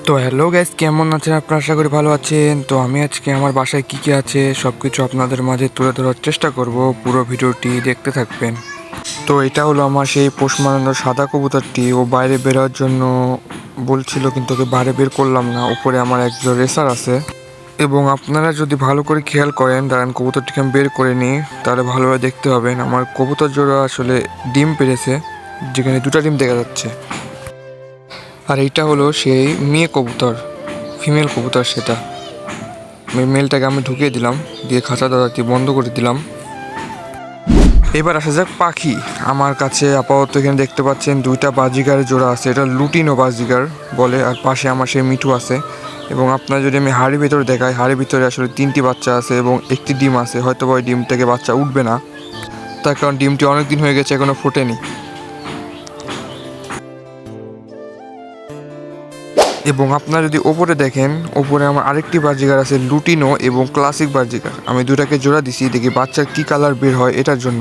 তো hello guys, কেমন আছেন আপনারা? আশা করি ভালো আছেন। তো আমি আজকে আমার বাসায় কী কী আছে সব কিছু আপনাদের মাঝে তুলে ধরার চেষ্টা করব। পুরো ভিডিওটি দেখতে থাকবেন। তো এটা হলো আমার সেই পোষ মানানো সাদা কবুতরটি। ও বাইরে বেরোর জন্য বলছিল, কিন্তু ওকে বাইরে বের করলাম না। উপরে আমার একজন রেসার আছে, এবং আপনারা যদি ভালো করে খেয়াল করেন, দাঁড়ান কবুতরটিকে আমি বের করে নিই, তাহলে ভালোভাবে দেখতে পাবেন আমার কবুতর জোড়া আসলে ডিম পেড়েছে, যেখানে দুটো ডিম দেখা যাচ্ছে। আর এইটা হলো সেই মেয়ে কবুতর, ফিমেল কবুতর। সেটা মেলটাকে আমি ঢুকিয়ে দিলাম, দিয়ে খাঁচা দরজাটি বন্ধ করে দিলাম। এবার আসা যাক পাখি। আমার কাছে আপাতত এখানে দেখতে পাচ্ছেন দুইটা বাজিগারের জোড়া আছে, এটা লুটিনো বাজিগার বলে। আর পাশে আমার সেই মিঠু আছে। এবং আপনার যদি আমি হাড়ির ভিতরে দেখাই, হাড়ির ভিতরে আসলে 3টি বাচ্চা আছে এবং একটি ডিম আছে। হয়তো ওই ডিম থেকে বাচ্চা উঠবে না, তার কারণ ডিমটি অনেক দিন হয়ে গেছে, এখনো ফোটেনি। এবং আপনারা যদি ওপরে দেখেন, ওপরে আমার আরেকটি বাজিগার আছে, লুটিনো এবং ক্লাসিক বাজিগার। আমি দুটাকে জোড়া দিছি, দেখি বাচ্চার কী কালার বের হয় এটার জন্য।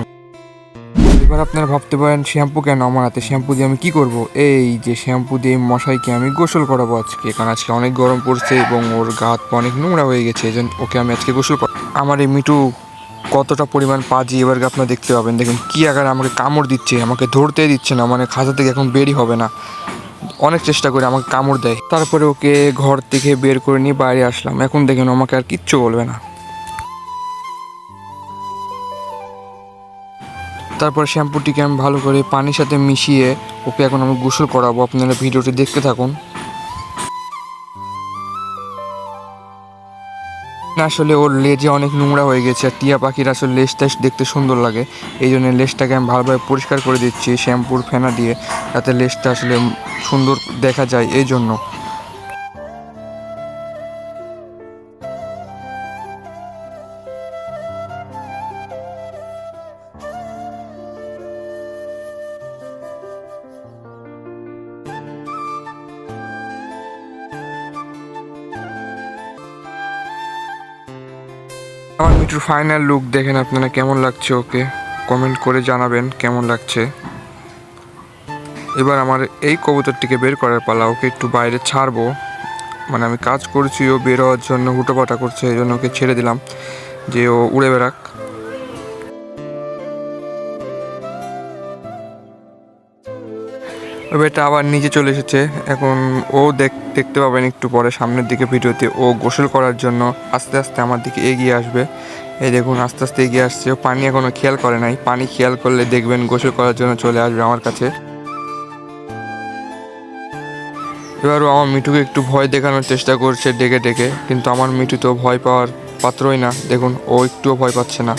এবার আপনারা ভাবতে পারেন শ্যাম্পু কেন আমার হাতে, শ্যাম্পু দিয়ে আমি কি করব? এই যে শ্যাম্পু দিয়ে মশাইকে আমি গোসল করাবো আজকে, কারণ আজকে অনেক গরম পড়ছে এবং ওর গা হাত পা অনেক নোংরা হয়ে গেছে, এই জন্য ওকে আমি আজকে গোসল করব। আমার এই মিঠু কতটা পরিমাণ পাজি এবার আপনারা দেখতে পাবেন। দেখুন কি আকারে আমাকে কামড় দিচ্ছে, আমাকে ধরতে দিচ্ছে না, মানে খাঁচা থেকে এখন বেরই হবে না। অনেক চেষ্টা করে আমাকে কামড় দেয়, তারপরে ওকে ঘর থেকে বের করে নিয়ে বাইরে আসলাম। এখন দেখেন আমাকে আর কিচ্ছু বলবে না। তারপর শ্যাম্পুটিকে আমি ভালো করে পানির সাথে মিশিয়ে ওকে এখন আমি গোসল করাবো। আপনারা ভিডিওটি দেখতে থাকুন। আসলে ওর লেজে অনেক নোংরা হয়ে গেছে, আর টিয়া পাখির আসলে লেজটা দেখতে সুন্দর লাগে, এই জন্য লেজটাকে আমি ভালোভাবে পরিষ্কার করে দিচ্ছি শ্যাম্পুর ফেনা দিয়ে, যাতে লেজটা আসলে সুন্দর দেখা যায় এই জন্য। আমার মিঠুর ফাইনাল লুক দেখেন আপনারা, কেমন লাগছে ওকে কমেন্ট করে জানাবেন কেমন লাগছে। এবার আমার এই কবুতরটিকে বের করার পালা, ওকে একটু বাইরে ছাড়বো। মানে আমি কাজ করছি, ও বের হওয়ার জন্য হুটোপাটা করছে, এই জন্য ওকে ছেড়ে দিলাম যে ও উড়ে বেড়াক। এবার এটা আবার নিচে চলে এসেছে। এখন ও দেখতে পাবেন একটু পরে সামনের দিকে ভিডিওতে, ও গোসল করার জন্য আস্তে আস্তে আমার দিকে এগিয়ে আসবে। এই দেখুন আস্তে আস্তে এগিয়ে আসছে। ও পানি এখনও খেয়াল করে নাই, পানি খেয়াল করলে দেখবেন গোসল করার জন্য চলে আসবে আমার কাছে। এবারও আমার মিঠুকে একটু ভয় দেখানোর চেষ্টা করছে ডেকে ডেকে, কিন্তু আমার মিঠু তো ভয় পাওয়ার পাত্রই না। দেখুন ও একটুও ভয় পাচ্ছে না।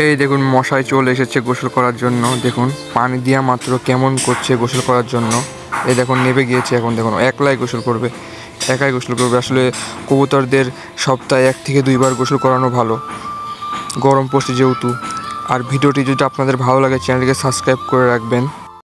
এই দেখুন মশাই চলে এসেছে গোসল করার জন্য। দেখুন পানি দিয়া মাত্র কেমন করছে গোসল করার জন্য। এই দেখুন নেমে গিয়েছে, এখন দেখুন একলাই গোসল করবে, একাই গোসল করবে। আসলে কবুতরদের সপ্তাহে 1 থেকে 2 বার গোসল করানো ভালো, গরম পড়ছে যেহেতু। আর ভিডিওটি যদি আপনাদের ভালো লাগে চ্যানেলটিকে সাবস্ক্রাইব করে রাখবেন।